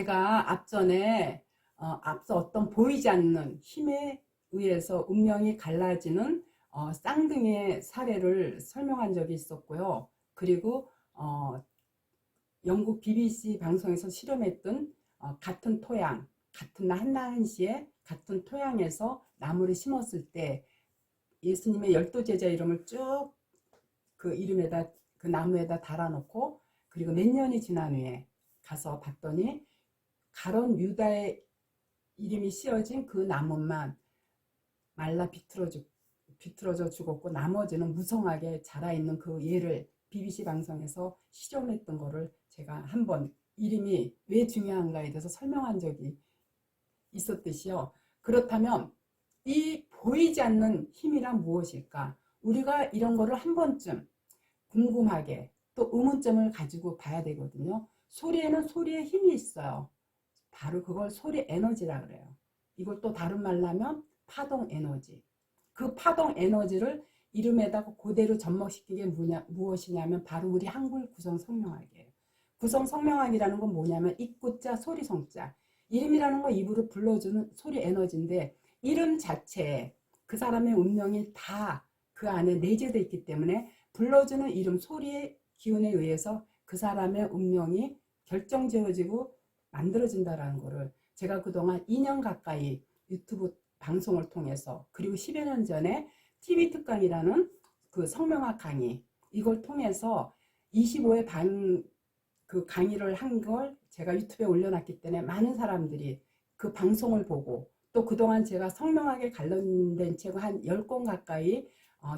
제가 앞전에 앞서 어떤 보이지 않는 힘에 의해서 운명이 갈라지는 쌍둥이의 사례를 설명한 적이 있었고요. 그리고 영국 BBC 방송에서 실험했던 같은 토양, 같은 한나한시에 같은 토양에서 나무를 심었을 때 예수님의 12제자 이름을 쭉 그 이름에다 그 나무에다 달아놓고 그리고 몇 년이 지난 후에 가서 봤더니 가론 유다의 이름이 씌어진 그 나무만 말라 비틀어져 죽었고 나머지는 무성하게 자라있는 그 예를 BBC 방송에서 실험했던 거를 제가 한번 이름이 왜 중요한가에 대해서 설명한 적이 있었듯이요. 그렇다면 이 보이지 않는 힘이란 무엇일까? 우리가 이런 거를 한 번쯤 궁금하게 또 의문점을 가지고 봐야 되거든요. 소리에는 소리의 힘이 있어요. 바로 그걸 소리 에너지라 그래요. 이걸 또 다른 말로 하면 파동 에너지. 그 파동 에너지를 이름에다가 그대로 접목시킨 게 무엇이냐면 바로 우리 한글 구성성명학이에요. 구성성명학이라는 건 뭐냐면 입구자 소리성자. 이름이라는 건 입으로 불러주는 소리 에너지인데 이름 자체에 그 사람의 운명이 다 그 안에 내재되어 있기 때문에 불러주는 이름 소리의 기운에 의해서 그 사람의 운명이 결정지어지고 만들어진다는 거를 제가 그동안 2년 가까이 유튜브 방송을 통해서 그리고 10여 년 전에 TV 특강이라는 그 성명학 강의 이걸 통해서 25회 그 강의를 한 걸 제가 유튜브에 올려놨기 때문에 많은 사람들이 그 방송을 보고 또 그동안 제가 성명학에 관련된 책을 한 10권 가까이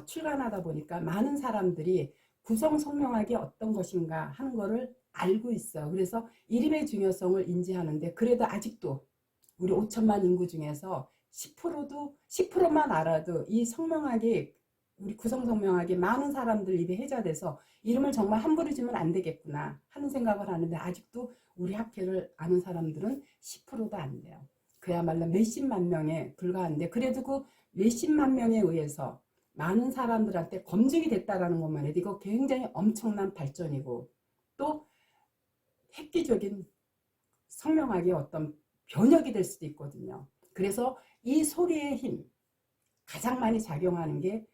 출간하다 보니까 많은 사람들이 구성 성명학이 어떤 것인가 하는 거를 알고 있어요. 그래서 이름의 중요성을 인지하는데 그래도 아직도 우리 5천만 인구 중에서 10%만 알아도 이 성명학이 우리 구성 성명학이 많은 사람들 입에 회자돼서 이름을 정말 함부로 지면 안 되겠구나 하는 생각을 하는데 아직도 우리 학회를 아는 사람들은 10%도 안 돼요. 그야말로 몇십만 명에 불과한데 그래도 그 몇십만 명에 의해서 많은 사람들한테 검증이 됐다라는 것만 해도 이거 굉장히 엄청난 발전이고 또 획기적인 성명학의 어떤 변혁이 될 수도 있거든요. 그래서 이 소리의 힘 가장 많이 작용하는 게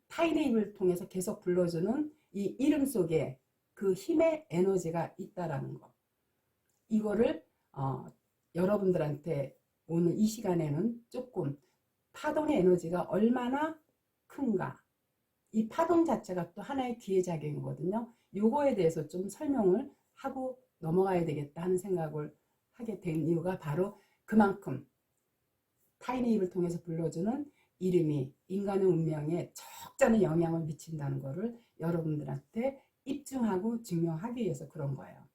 타인의 입을 통해서 계속 불러주는 이 이름 속에 그 힘의 에너지가 있다라는 거. 이거를 여러분들한테 오늘 이 시간에는 조금 파동의 에너지가 얼마나 큰가. 이 파동 자체가 또 하나의 기회작용이거든요. 요거에 대해서 좀 설명을 하고 넘어가야 되겠다 하는 생각을 하게 된 이유가 바로 그만큼 타인의 입을 통해서 불러주는 이름이 인간의 운명에 적잖은 영향을 미친다는 것을 여러분들한테 입증하고 증명하기 위해서 그런 거예요.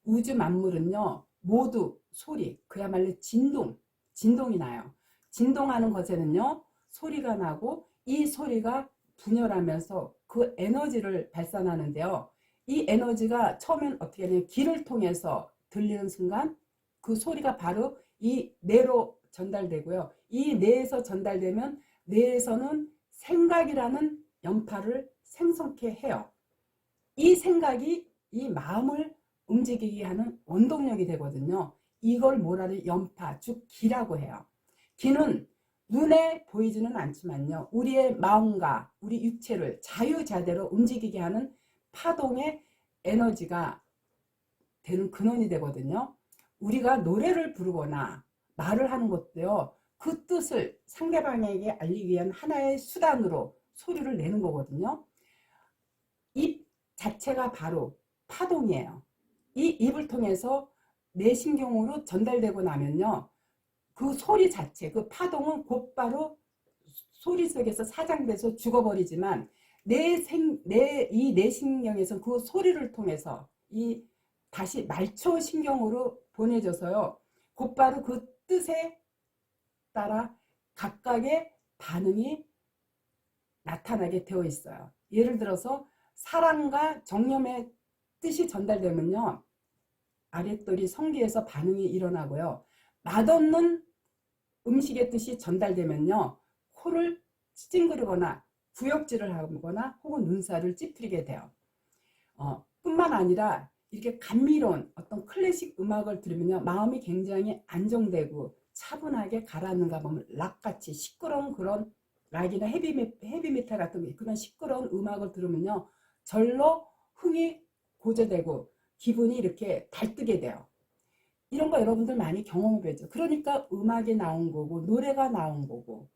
우주 만물은요 모두 소리 그야말로 진동이 나요. 진동하는 것에는요 소리가 나고 이 소리가 분열하면서 그 에너지를 발산하는데요. 이 에너지가 처음엔 어떻게 하냐면 귀를 통해서 들리는 순간 그 소리가 바로 이 뇌로 전달되고요. 이 뇌에서 전달되면 뇌에서는 생각이라는 연파를 생성케 해요. 이 생각이 이 마음을 움직이게 하는 원동력이 되거든요. 이걸 뭐라 해요? 연파, 즉 기라고 해요. 기는 눈에 보이지는 않지만요. 우리의 마음과 우리 육체를 자유자재로 움직이게 하는 파동의 에너지가 되는 근원이 되거든요. 우리가 노래를 부르거나 말을 하는 것도요. 그 뜻을 상대방에게 알리기 위한 하나의 수단으로 소리를 내는 거거든요. 입 자체가 바로 파동이에요. 이 입을 통해서 뇌신경으로 전달되고 나면요. 그 소리 자체, 그 파동은 곧바로 소리 속에서 사장돼서 죽어버리지만 이 뇌신경에서 그 소리를 통해서 이 다시 말초신경으로 보내져서요. 곧바로 그 뜻에 따라 각각의 반응이 나타나게 되어 있어요. 예를 들어서 사랑과 정념의 뜻이 전달되면요. 아랫돌이 성기에서 반응이 일어나고요. 맛없는 음식의 뜻이 전달되면요. 코를 찡그리거나 구역질을 하거나 혹은 눈살을 찌푸리게 돼요. 뿐만 아니라 이렇게 감미로운 어떤 클래식 음악을 들으면요, 마음이 굉장히 안정되고 차분하게 가라앉는가 보면 락같이 시끄러운 그런 락이나 헤비메탈 같은 그런 시끄러운 음악을 들으면요, 절로 흥이 고조되고 기분이 이렇게 달뜨게 돼요. 이런 거 여러분들 많이 경험해보죠. 그러니까 음악이 나온 거고 노래가 나온 거고,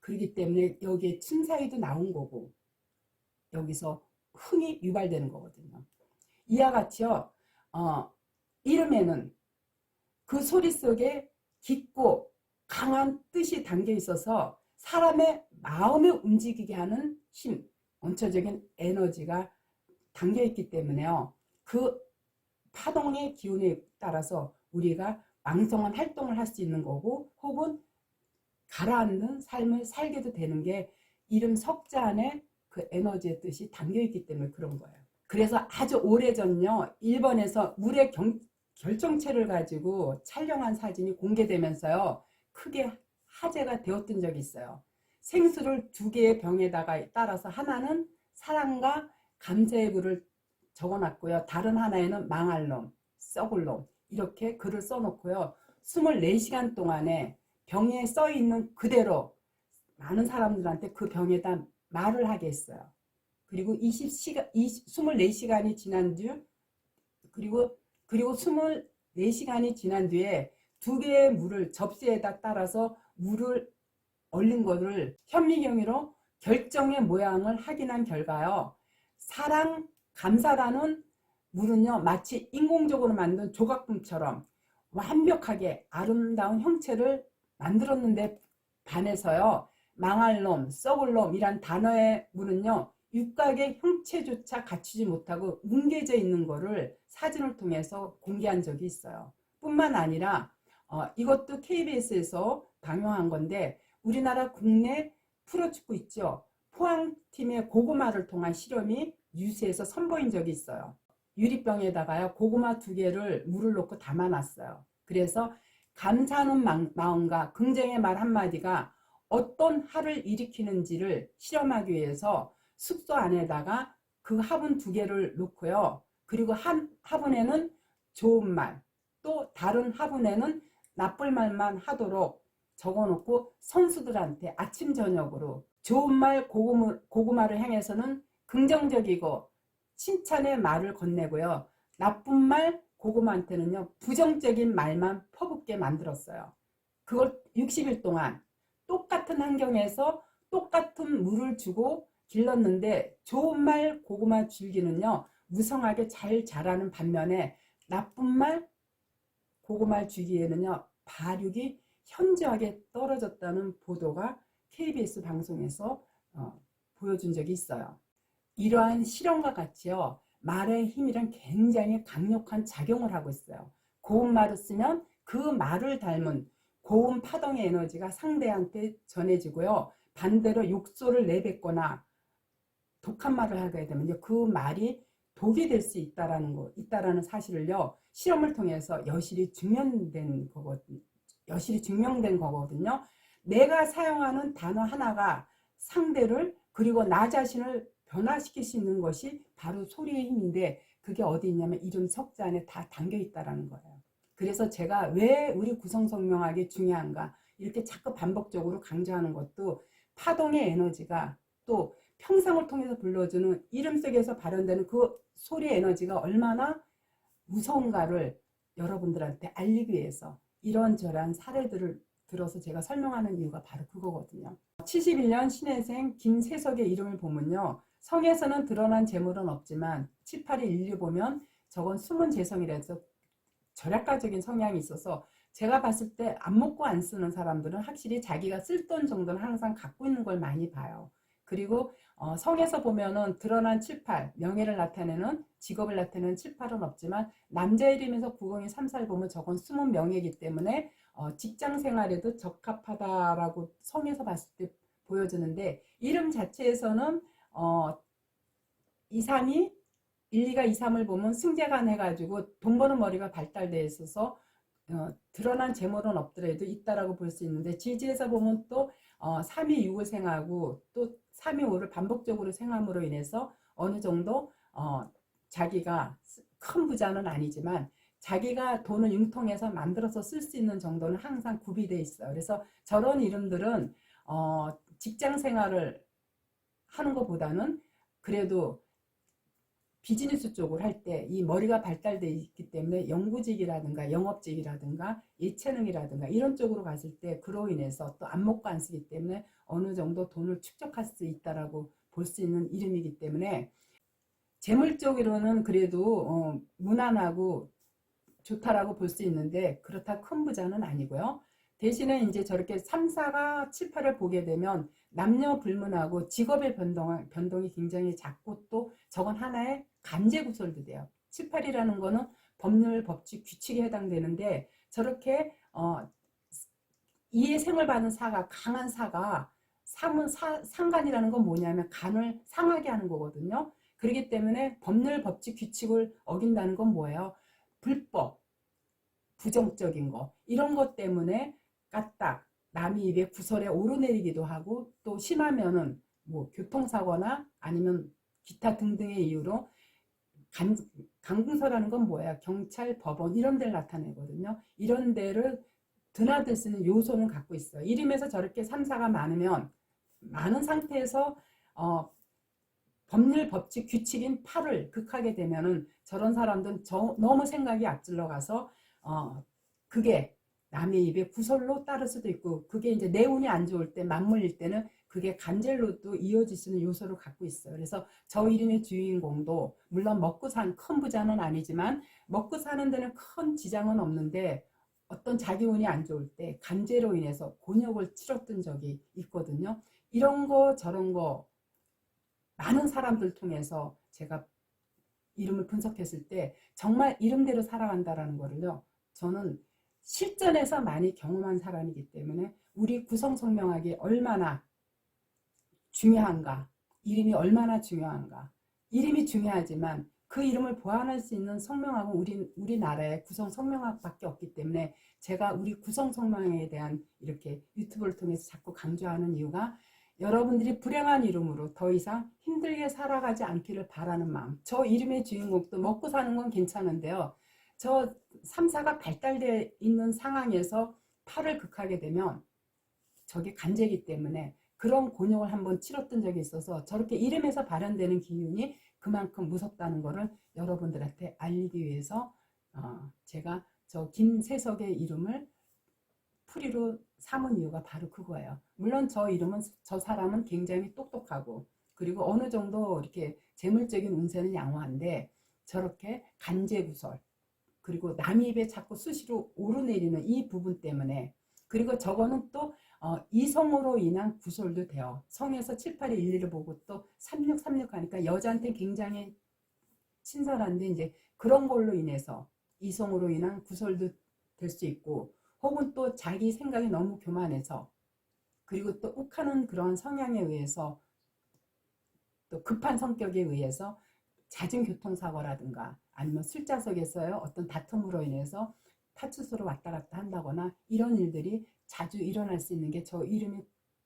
그렇기 때문에 여기에 춤사위도 나온 거고, 여기서 흥이 유발되는 거거든요. 이와 같이요, 이름에는 그 소리 속에 깊고 강한 뜻이 담겨 있어서 사람의 마음을 움직이게 하는 힘, 원초적인 에너지가 담겨 있기 때문에요, 그 파동의 기운에 따라서 우리가 왕성한 활동을 할 수 있는 거고, 혹은 가라앉는 삶을 살게도 되는 게 이름 석자 안에 그 에너지의 뜻이 담겨 있기 때문에 그런 거예요. 그래서 아주 오래전요, 일본에서 물의 결정체를 가지고 촬영한 사진이 공개되면서요, 크게 화제가 되었던 적이 있어요. 생수를 두 개의 병에다가 따라서 하나는 사랑과 감사의 글을 적어놨고요, 다른 하나에는 망할 놈, 썩을 놈, 이렇게 글을 써놓고요, 24시간 동안에 병에 써있는 그대로 많은 사람들한테 그 병에다 말을 하게 했어요. 그리고 24시간이 지난 뒤, 그리고 24시간이 지난 뒤에 두 개의 물을 접시에다 따라서 물을 얼린 것을 현미경으로 결정의 모양을 확인한 결과요, 사랑, 감사라는 물은요, 마치 인공적으로 만든 조각품처럼 완벽하게 아름다운 형체를 만들었는데 반해서요, 망할 놈, 썩을 놈이란 단어의 물은요, 육각의 형체조차 갖추지 못하고 뭉개져 있는 거를 사진을 통해서 공개한 적이 있어요. 뿐만 아니라 이것도 KBS에서 방영한 건데, 우리나라 국내 프로축구 있죠, 포항팀의 고구마를 통한 실험이 뉴스에서 선보인 적이 있어요. 유리병에다가요, 고구마 2개를 물을 넣고 담아놨어요. 그래서 감사하는 마음과 긍정의 말 한마디가 어떤 화를 일으키는지를 실험하기 위해서 숙소 안에다가 그 화분 2개를 놓고요, 그리고 한 화분에는 좋은 말, 또 다른 화분에는 나쁠 말만 하도록 적어놓고 선수들한테 아침 저녁으로 좋은 말 고구마를 향해서는 긍정적이고 칭찬의 말을 건네고요, 나쁜 말 고구마한테는요, 부정적인 말만 퍼붓게 만들었어요. 그걸 60일 동안 똑같은 환경에서 똑같은 물을 주고 길렀는데, 좋은 말 고구마 줄기는요, 무성하게 잘 자라는 반면에 나쁜 말 고구마 줄기에는요, 발육이 현저하게 떨어졌다는 보도가 KBS 방송에서 보여준 적이 있어요. 이러한 실험과 같이요, 말의 힘이란 굉장히 강력한 작용을 하고 있어요. 고운 말을 쓰면 그 말을 닮은 고운 파동의 에너지가 상대한테 전해지고요, 반대로 욕설을 내뱉거나 독한 말을 하게 되면 그 말이 독이 될 수 있다라는 사실을요, 실험을 통해서 여실히 증명된 거거든요. 내가 사용하는 단어 하나가 상대를, 그리고 나 자신을 변화시킬 수 있는 것이 바로 소리의 힘인데, 그게 어디 있냐면 이름 석자 안에 다 담겨 있다라는 거예요. 그래서 제가 왜 우리 구성성명학이 중요한가 이렇게 자꾸 반복적으로 강조하는 것도, 파동의 에너지가 또 평상을 통해서 불러주는 이름 속에서 발현되는 그 소리의 에너지가 얼마나 무서운가를 여러분들한테 알리기 위해서 이런저런 사례들을 들어서 제가 설명하는 이유가 바로 그거거든요. 71년 신해생 김세석의 이름을 보면요, 성에서는 드러난 재물은 없지만 7, 8일 일리 보면 저건 숨은 재성이라서 절약가적인 성향이 있어서, 제가 봤을 때 안 먹고 안 쓰는 사람들은 확실히 자기가 쓸 돈 정도는 항상 갖고 있는 걸 많이 봐요. 그리고 성에서 보면은 드러난 7, 8, 명예를 나타내는, 직업을 나타내는 7, 8은 없지만 남자 이름에서 902, 3, 4를 보면 저건 숨은 명예이기 때문에 직장 생활에도 적합하다라고 성에서 봤을 때 보여주는데, 이름 자체에서는 2, 3이 1, 2가 2, 3을 보면 승재간 해가지고 돈 버는 머리가 발달되어 있어서 드러난 재물은 없더라도 있다라고 볼 수 있는데, 지지에서 보면 또 3이 6을 생하고 또 3이 5를 반복적으로 생함으로 인해서 어느 정도 자기가 큰 부자는 아니지만 자기가 돈을 융통해서 만들어서 쓸 수 있는 정도는 항상 구비되어 있어요. 그래서 저런 이름들은 직장 생활을 하는 것보다는 그래도 비즈니스 쪽을 할 때 이 머리가 발달되어 있기 때문에 연구직이라든가 영업직이라든가 예체능이라든가 이런 쪽으로 갔을 때 그로 인해서 또 안 먹고 안 쓰기 때문에 어느 정도 돈을 축적할 수 있다라고 볼 수 있는 이름이기 때문에 재물 쪽으로는 그래도 무난하고 좋다라고 볼 수 있는데 그렇다 큰 부자는 아니고요. 대신에 이제 저렇게 3, 4가 7, 8을 보게 되면 남녀 불문하고 직업의 변동이 굉장히 작고 또 저건 하나의 간제 구설도 돼요. 7, 8이라는 거는 법률, 법칙, 규칙에 해당되는데 저렇게 이에 생을 받은 사가 강한 사가 상간이라는 건 뭐냐면 간을 상하게 하는 거거든요. 그렇기 때문에 법률, 법칙, 규칙을 어긴다는 건 뭐예요? 불법, 부정적인 거 이런 것 때문에 까딱 남의 입에 구설에 오르내리기도 하고 또 심하면은 뭐 교통사고나 아니면 기타 등등의 이유로 강궁서라는 건 뭐야? 경찰, 법원 이런 데를 나타내거든요. 이런 데를 드나들 수 있는 요소는 갖고 있어요. 이름에서 저렇게 3, 4가 많으면 많은 상태에서 법률, 법칙, 규칙인 8을 극하게 되면은 저런 사람들은 너무 생각이 앞질러 가서 그게 남의 입에 구설로 따를 수도 있고 그게 이제 내 운이 안 좋을 때 맞물릴 때는 그게 간절로도 이어질 수 있는 요소를 갖고 있어요. 그래서 저 이름의 주인공도 물론 먹고 산 큰 부자는 아니지만 먹고 사는 데는 큰 지장은 없는데 어떤 자기 운이 안 좋을 때 간제로 인해서 곤욕을 치렀던 적이 있거든요. 이런 거 저런 거 많은 사람들 통해서 제가 이름을 분석했을 때 정말 이름대로 살아간다라는 거를요. 저는 실전에서 많이 경험한 사람이기 때문에 우리 구성성명학이 얼마나 중요한가, 이름이 얼마나 중요한가. 이름이 중요하지만 그 이름을 보완할 수 있는 성명학은 우리나라의 구성성명학밖에 없기 때문에 제가 우리 구성성명학에 대한 이렇게 유튜브를 통해서 자꾸 강조하는 이유가 여러분들이 불행한 이름으로 더 이상 힘들게 살아가지 않기를 바라는 마음. 저 이름의 주인공도 먹고 사는 건 괜찮은데요. 저 3, 4가 발달되어 있는 상황에서 8을 극하게 되면 저게 간제이기 때문에 그런 곤욕을 한번 치렀던 적이 있어서 저렇게 이름에서 발현되는 기운이 그만큼 무섭다는 거를 여러분들한테 알리기 위해서 제가 저 김세석의 이름을 풀이로 삼은 이유가 바로 그거예요. 물론 저 사람은 굉장히 똑똑하고 그리고 어느 정도 이렇게 재물적인 운세는 양호한데 저렇게 간제구설 그리고 남의 입에 자꾸 수시로 오르내리는 이 부분 때문에 그리고 저거는 또 이성으로 인한 구설도 돼요. 성에서 7, 8에 1, 2를 보고 또 36, 36 하니까 여자한테 굉장히 친절한데 이제 그런 걸로 인해서 이성으로 인한 구설도 될 수 있고 혹은 또 자기 생각이 너무 교만해서 그리고 또 욱하는 그런 성향에 의해서 또 급한 성격에 의해서 잦은 교통사고라든가 아니면 술자석에서요 어떤 다툼으로 인해서 파출소로 왔다 갔다 한다거나 이런 일들이 자주 일어날 수 있는 게 저 이름의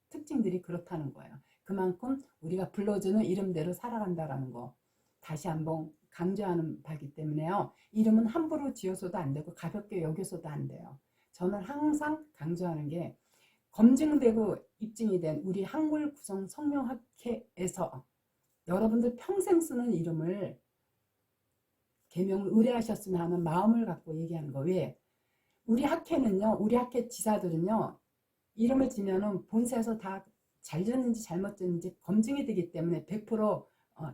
특징들이 그렇다는 거예요. 그만큼 우리가 불러주는 이름대로 살아간다라는 거 다시 한번 강조하는 바기 때문에요. 이름은 함부로 지어서도 안 되고 가볍게 여겨서도 안 돼요. 저는 항상 강조하는 게 검증되고 입증이 된 우리 한글 구성 성명학회에서 여러분들 평생 쓰는 이름을 개명을 의뢰하셨으면 하는 마음을 갖고 얘기하는 거. 왜? 우리 학회는요, 우리 학회 지사들은요, 이름을 지면은 본사에서 다 잘 지었는지 잘못 지었는지 검증이 되기 때문에 100%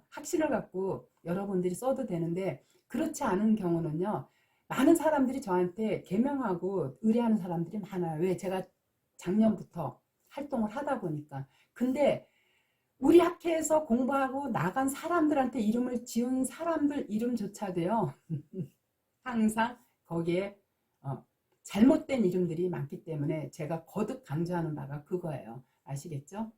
확신을 갖고 여러분들이 써도 되는데 그렇지 않은 경우는요, 많은 사람들이 저한테 개명하고 의뢰하는 사람들이 많아요. 왜? 제가 작년부터 활동을 하다 보니까. 근데 우리 학회에서 공부하고 나간 사람들한테 이름을 지은 사람들 이름조차도요. 항상 거기에 잘못된 이름들이 많기 때문에 제가 거듭 강조하는 바가 그거예요. 아시겠죠?